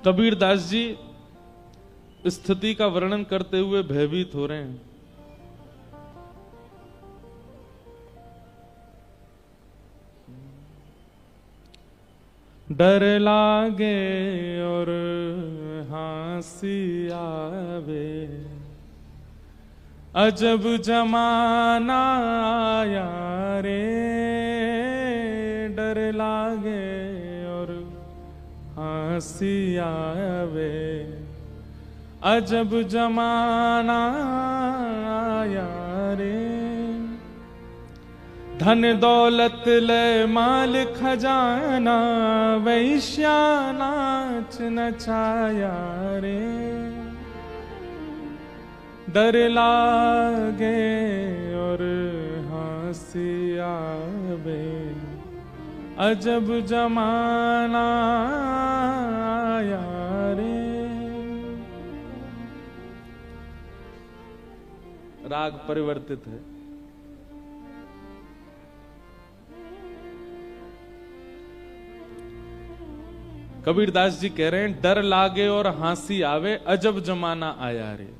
कबीरदास जी स्थिति का वर्णन करते हुए भयभीत हो रहे हैं। डर लागे और हंसी आवे, अजब जमाना आया रे। डर लागे और हंसी आवे, अजब जमाना आया रे। धन दौलत ले माल खजाना, वैश्या नाच नचाया रे। डर लागे और हंसी आवे, अजब जमाना आया रे। राग परिवर्तित है। कबीरदास जी कह रहे हैं डर लागे और हंसी आवे, अजब जमाना आया रे।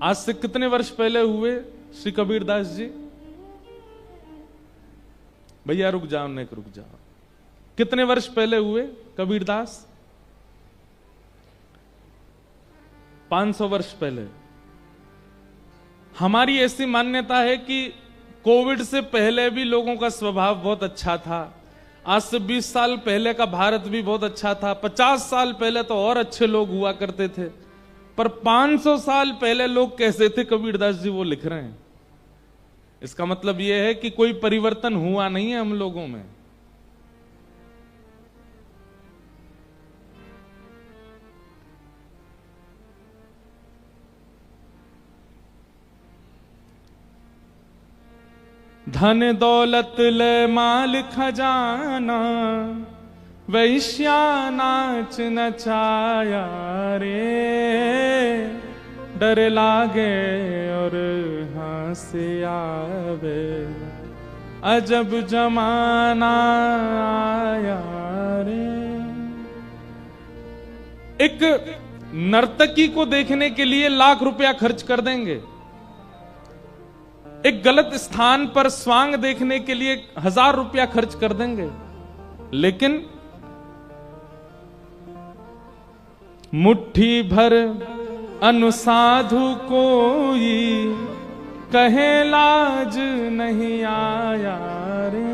आज से कितने वर्ष पहले हुए श्री कबीरदास जी? भैया रुक जाओ, नहीं रुक जाओ। कितने वर्ष पहले हुए कबीरदास? 500 वर्ष पहले। हमारी ऐसी मान्यता है कि कोविड से पहले भी लोगों का स्वभाव बहुत अच्छा था। आज से 20 साल पहले का भारत भी बहुत अच्छा था। 50 साल पहले तो और अच्छे लोग हुआ करते थे। पर 500 साल पहले लोग कैसे थे कबीरदास जी वो लिख रहे हैं। इसका मतलब यह है कि कोई परिवर्तन हुआ नहीं है हम लोगों में। धन दौलत ले माल खजाना, वैश्या नाच नचाया रे। डर लागे और हंसी आवे, अजब जमाना आया रे। एक नर्तकी को देखने के लिए लाख रुपया खर्च कर देंगे। एक गलत स्थान पर स्वांग देखने के लिए 1000 रुपया खर्च कर देंगे। लेकिन मुट्ठी भर अनुसाधु कोई, कहे लाज नहीं आया रे।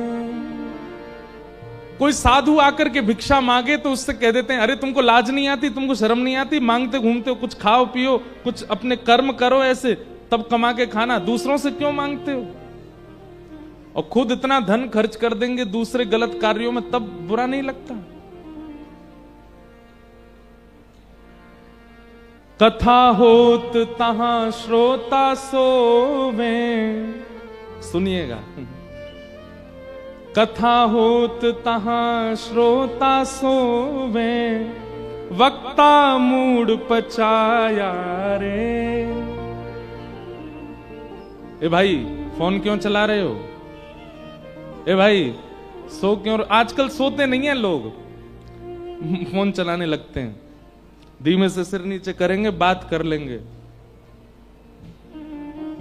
कोई साधु आकर के भिक्षा मांगे तो उससे कह देते हैं अरे तुमको लाज नहीं आती, तुमको शर्म नहीं आती, मांगते घूमते हो, कुछ खाओ पियो, कुछ अपने कर्म करो ऐसे, तब कमा के खाना, दूसरों से क्यों मांगते हो? और खुद इतना धन खर्च कर देंगे दूसरे गलत कार्यों में, तब बुरा नहीं लगता। कथा होत तहां श्रोता सोवे, सुनिएगा। कथा होत तहां श्रोता सोवे, वक्ता मूड पचाया रे। ए भाई फोन क्यों चला रहे हो? ए भाई सो क्यों? आजकल सोते नहीं हैं लोग, फोन चलाने लगते हैं। धीमे से सिर नीचे करेंगे, बात कर लेंगे।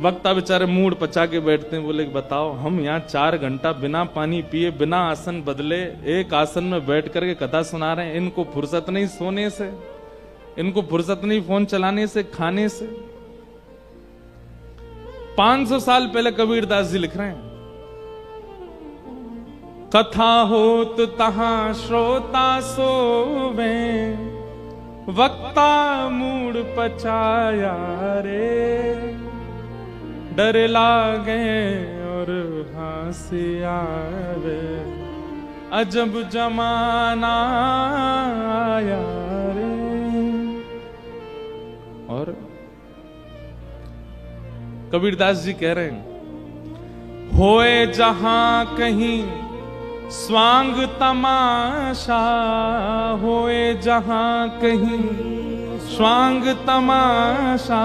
वक्ता बेचारे मूड पचा के बैठते हैं। बोले बताओ हम यहाँ 4 घंटा बिना पानी पिए, बिना आसन बदले, एक आसन में बैठ करके कथा सुना रहे हैं। इनको फुर्सत नहीं सोने से, इनको फुर्सत नहीं फोन चलाने से, खाने से। 500 साल पहले कबीरदास जी लिख रहे हैं कथा होत तहां श्रोता सोवे, वक्ता मूड पचाया रे। डर लागे और हंसी आवे, अजब जमाना आया रे। और कबीरदास जी कह रहे हैं होए जहां कहीं स्वांग तमाशा, होए जहां कहीं स्वांग तमाशा,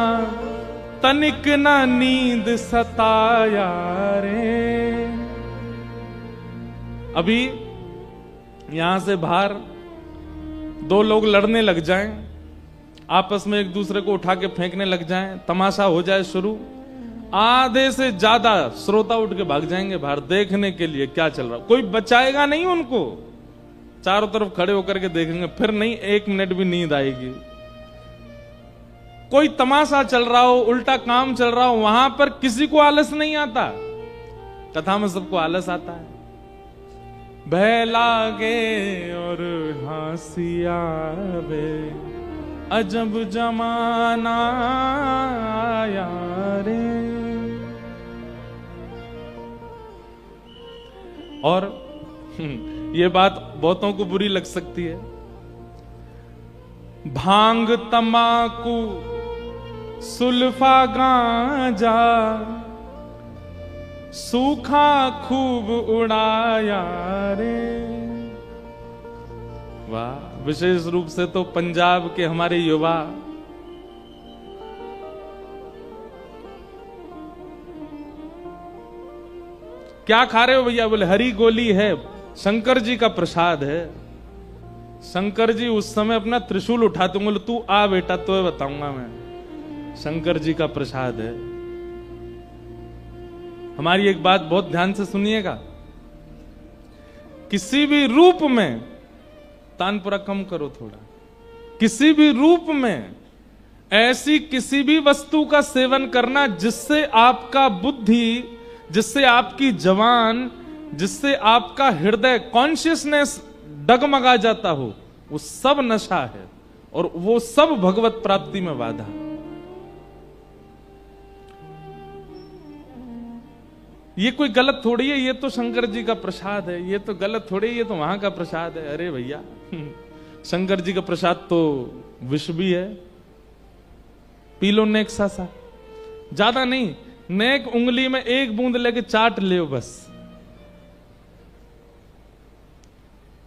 तनिक न नींद सताया रे। अभी यहां से बाहर दो लोग लड़ने लग जाएं, आपस में एक दूसरे को उठा के फेंकने लग जाएं, तमाशा हो जाए शुरू, आधे से ज्यादा श्रोता उठ के भाग जाएंगे बाहर देखने के लिए क्या चल रहा। कोई बचाएगा नहीं उनको, चारों तरफ खड़े होकर के देखेंगे, फिर नहीं 1 मिनट भी नींद आएगी। कोई तमाशा चल रहा हो, उल्टा काम चल रहा हो, वहां पर किसी को आलस नहीं आता। कथा में सबको आलस आता है। भय लागे और हंसी आवे, अजब जमाना आया रे। और ये बात बहुतों को बुरी लग सकती है। भांग तमाकू सुल्फा गांजा सूखा खूब उड़ाया रे। वाह, विशेष रूप से तो पंजाब के हमारे युवा क्या खा रहे हो भैया? बोले हरी गोली है, शंकर जी का प्रसाद है। शंकर जी उस समय अपना त्रिशूल उठाते, बोले तू आ बेटा, तो बताऊंगा मैं। शंकर जी का प्रसाद है। हमारी एक बात बहुत ध्यान से सुनिएगा, किसी भी रूप में, तानपुरा कम करो थोड़ा, किसी भी रूप में ऐसी किसी भी वस्तु का सेवन करना जिससे आपका बुद्धि, जिससे आपकी जवान, जिससे आपका हृदय, कॉन्शियसनेस डगमगा जाता हो, वो सब नशा है और वो सब भगवत प्राप्ति में बाधा। ये कोई गलत थोड़ी है, ये तो शंकर जी का प्रसाद है, ये तो गलत थोड़ी है, ये तो वहां का प्रसाद है। अरे भैया, शंकर जी का प्रसाद तो विष भी है, पी लो नेक सा, ज्यादा नहीं, नेक उंगली में 1 बूंद लेके चाट ले बस।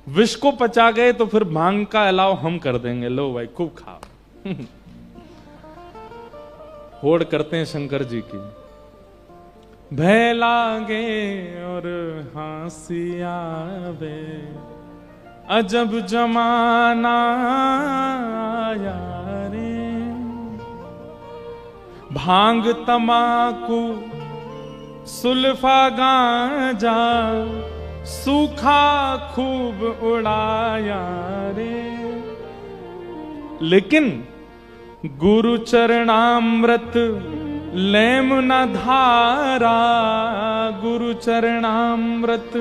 विष को पचा गए तो फिर भांग का अलाव हम कर देंगे, लो भाई खूब खाओ। होड़ करते हैं शंकर जी की। भय लागे और हंसी आवे, अजब जमाना आया रे। भांग तमाकू सुल्फा गांजा सूखा खूब उड़ाया रे। लेकिन गुरु चरणामृत लेम न धारा, गुरु चरणामृत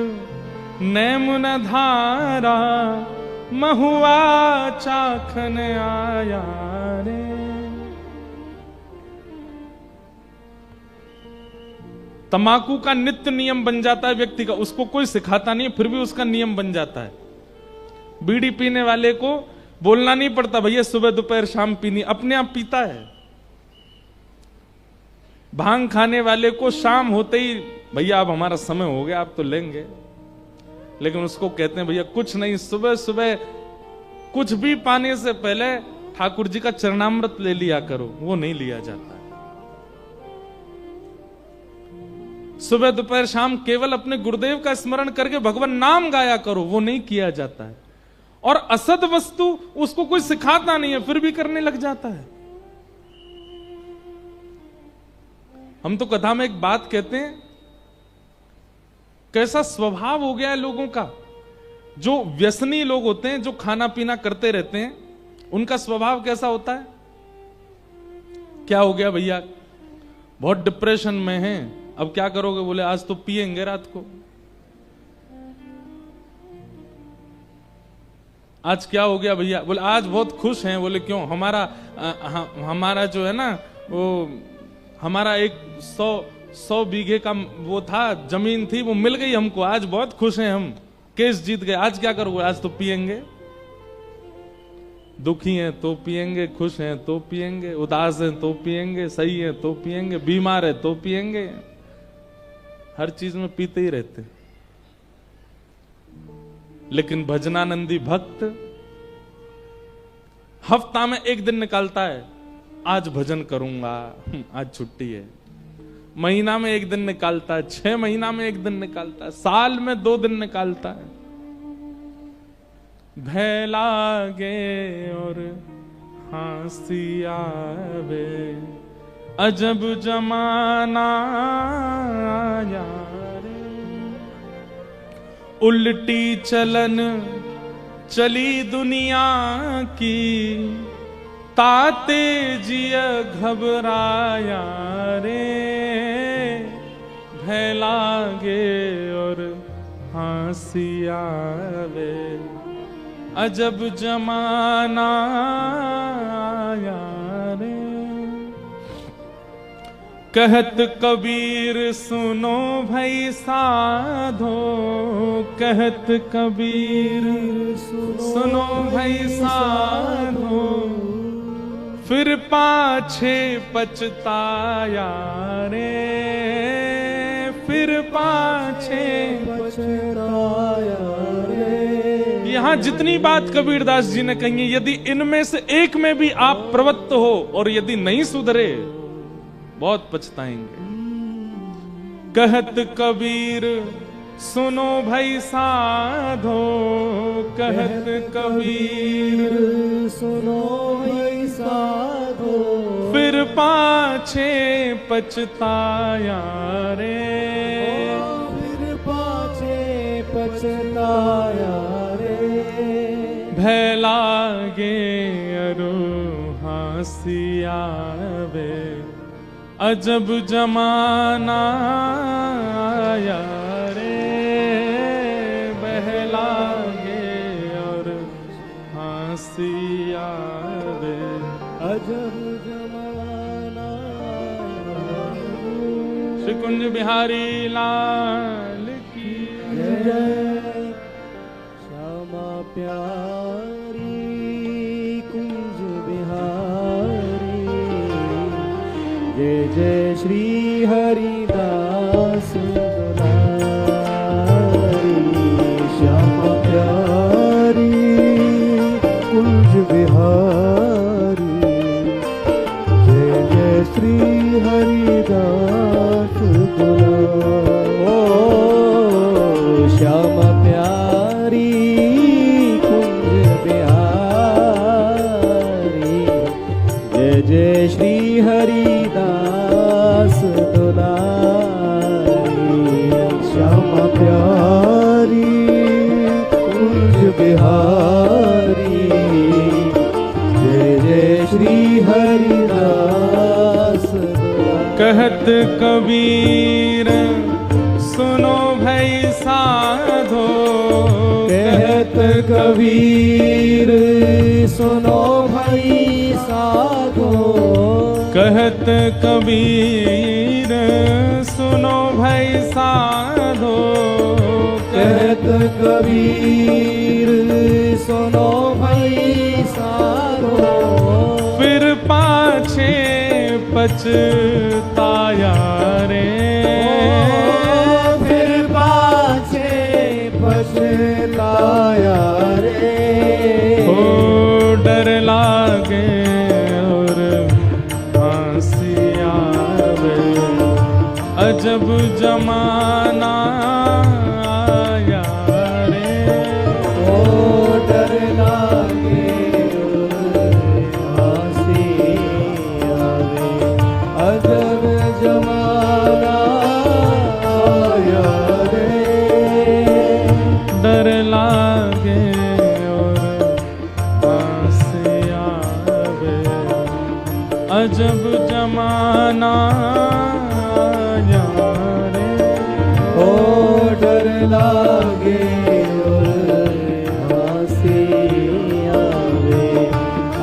नेम न धारा, महुआ चाखन आया रे। तंबाकू का नित्य नियम बन जाता है व्यक्ति का, उसको कोई सिखाता नहीं, फिर भी उसका नियम बन जाता है। बीड़ी पीने वाले को बोलना नहीं पड़ता, भैया सुबह दोपहर शाम पीनी, अपने आप पीता है। भांग खाने वाले को शाम होते ही, भैया अब हमारा समय हो गया, आप तो लेंगे, लेकिन उसको कहते हैं भैया कुछ नहीं, सुबह सुबह कुछ भी पाने से पहले ठाकुर जी का चरणामृत ले लिया करो, वो नहीं लिया जाता। सुबह दोपहर शाम केवल अपने गुरुदेव का स्मरण करके भगवान नाम गाया करो, वो नहीं किया जाता है। और असद वस्तु उसको कोई सिखाता नहीं है, फिर भी करने लग जाता है। हम तो कथा में एक बात कहते हैं, कैसा स्वभाव हो गया है लोगों का। जो व्यसनी लोग होते हैं, जो खाना पीना करते रहते हैं, उनका स्वभाव कैसा होता है? क्या हो गया भैया, बहुत डिप्रेशन में हैं, अब क्या करोगे? बोले आज तो पिएंगे रात को। आज क्या हो गया भैया? बोले आज बहुत खुश हैं। बोले क्यों? हमारा जो है ना, वो हमारा एक 100 बीघे का वो था, जमीन थी, वो मिल गई हमको, आज बहुत खुश हैं हम, केस जीत गए। आज क्या करोगे? आज तो पिएंगे। दुखी हैं तो पिएंगे, खुश हैं तो पिएंगे, उदास हैं तो पिएंगे, सही है तो पिएंगे, बीमार है तो पिएंगे, हर चीज में पीते ही रहते। लेकिन भजनानंदी भक्त हफ्ता में 1 दिन निकालता है, आज भजन करूंगा, आज छुट्टी है। महीना में 1 दिन निकालता है, 6 महीना में 1 दिन निकालता है, साल में 2 दिन निकालता है। भय लागे और हंसी आवे, अजब जमाना आया रे। उल्टी चलन चली दुनिया की, ताते जिया घबराया रे। भय लागे और हंसी आवे, अजब जमाना आया रे। कहत कबीर सुनो भई साधो, कहत कबीर सुनो भई साधो, फिर पाछे पछताया रे। फिर पाछे पछताया रे। यहाँ जितनी बात कबीरदास जी ने कही है, यदि इनमें से एक में भी आप प्रवृत्त हो और यदि नहीं सुधरे, बहुत पछताएंगे। कहत कबीर सुनो भई साधो, कहत कबीर सुनो भई साधो, फिर पाछे पछताया रे। फिर पाछे पछताया रे। भय लागे अरु हंसी आवे, अजब जमाना आया रे। बह लागे और हंसी आवे, अजब जमाना। श्री कुंज बिहारी लाल की जय। श्यामा प्यारी कुंज बिहारी, जय जय श्री हरिदास दुलारी। श्यामा प्यारी कुंज बिहारी, जय जय श्री हरिदास दुलारी। ओ श्यामा प्यारी कुंज बिहारी, जय जय श्री हरिदास दुलारी। श्यामा प्यारी कुंज बिहारी, जय जय श्री हरिदास दुलारी। कहत कबीर सुनो भई साधो, कहत कबीर सुनो भई साधो, कहत कबीर सुनो भई साधो, कहत कबीर सुनो भई साधो, फिर पाछे पछताया रे। फिर पाछे पछताया रे। ओ डर लागे और हंसी आवे, अजब जमाना आया रे। ओ डर लागे हंसी आवे, अजब जमाना आया रे। डर लागे और हंसी आवे, अजब जमाना आया रे। ओ डर लागे और हंसी आवे,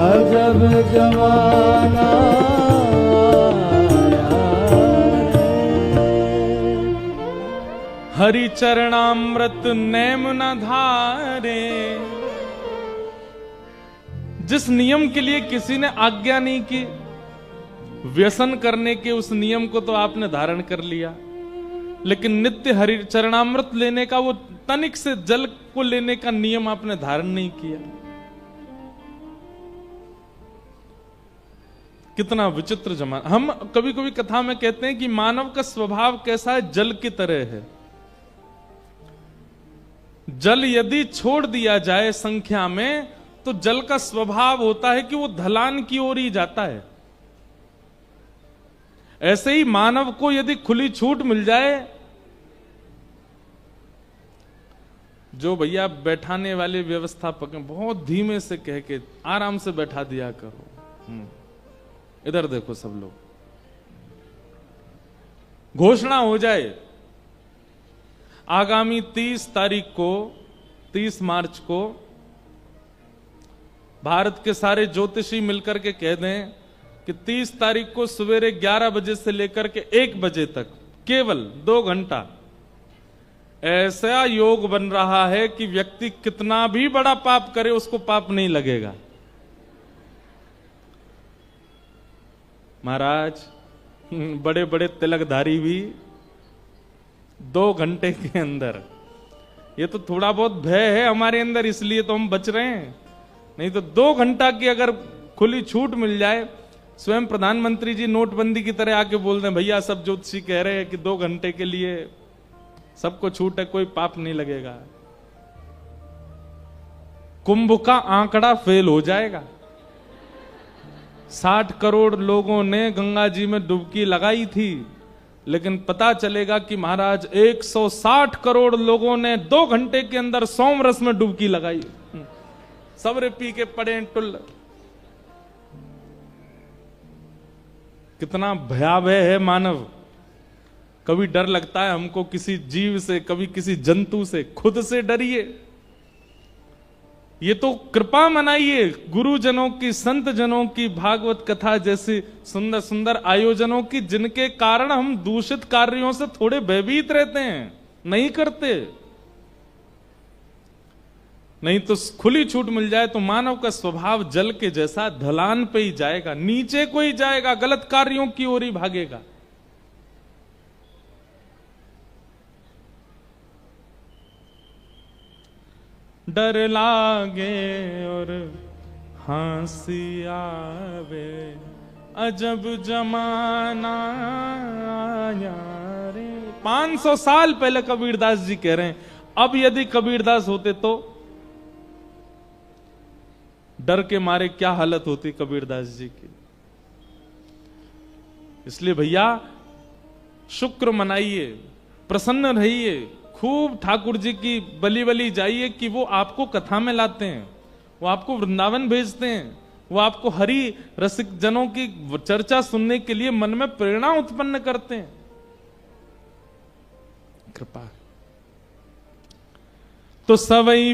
अजब जमाना आया रे। हरि चरणामृत नैम न धारे। जिस नियम के लिए किसी ने आज्ञा नहीं की, व्यसन करने के उस नियम को तो आपने धारण कर लिया, लेकिन नित्य हरि चरणामृत लेने का, वो तनिक से जल को लेने का नियम आपने धारण नहीं किया। कितना विचित्र जमाना। हम कभी कभी कथा में कहते हैं कि मानव का स्वभाव कैसा है, जल की तरह है। जल यदि छोड़ दिया जाए संख्या में तो जल का स्वभाव होता है कि वो ढलान की ओर ही जाता है। ऐसे ही मानव को यदि खुली छूट मिल जाए, जो भैया बैठाने वाले व्यवस्थापक हैं बहुत धीमे से कह के आराम से बैठा दिया करो। इधर देखो सब लोग, घोषणा हो जाए आगामी 30 मार्च को भारत के सारे ज्योतिषी मिलकर के कह दें कि 30 तारीख को सवेरे 11 बजे से लेकर के 1 बजे तक केवल 2 घंटा ऐसा योग बन रहा है कि व्यक्ति कितना भी बड़ा पाप करे उसको पाप नहीं लगेगा। महाराज बड़े बड़े तिलकधारी भी 2 घंटे के अंदर, ये तो थोड़ा बहुत भय है हमारे अंदर इसलिए तो हम बच रहे हैं, नहीं तो 2 घंटा की अगर खुली छूट मिल जाए, स्वयं प्रधानमंत्री जी नोटबंदी की तरह आके बोल दें भैया सब ज्योतिषी कह रहे हैं कि 2 घंटे के लिए सबको छूट है, कोई पाप नहीं लगेगा, कुंभ का आंकड़ा फेल हो जाएगा। 60 करोड़ लोगों ने गंगा जी में डुबकी लगाई थी, लेकिन पता चलेगा कि महाराज 160 करोड़ लोगों ने 2 घंटे के अंदर सोमरस में डुबकी लगाई, सबरे पी के पड़े टुल। कितना भयावह है मानव। कभी डर लगता है हमको किसी जीव से, कभी किसी जंतु से, खुद से डरिए। ये तो कृपा मनाइए गुरुजनों की, संत जनों की, भागवत कथा जैसी सुंदर सुंदर आयोजनों की, जिनके कारण हम दूषित कार्यों से थोड़े भयभीत रहते हैं, नहीं करते। नहीं तो खुली छूट मिल जाए तो मानव का स्वभाव जल के जैसा ढलान पे ही जाएगा, नीचे को ही जाएगा, गलत कार्यों की ओर ही भागेगा। डर लागे और हंसी आवे, अजब जमाना आया रे। 500 साल पहले कबीरदास जी कह रहे हैं। अब यदि कबीरदास होते तो डर के मारे क्या हालत होती कबीरदास जी की। इसलिए भैया शुक्र मनाइए, प्रसन्न रहिए, खूब ठाकुर जी की बली बली जाइए कि वो आपको कथा में लाते हैं, वो आपको वृंदावन भेजते हैं, वो आपको हरि रसिक जनों की चर्चा सुनने के लिए मन में प्रेरणा उत्पन्न करते हैं। कृपा तो सवई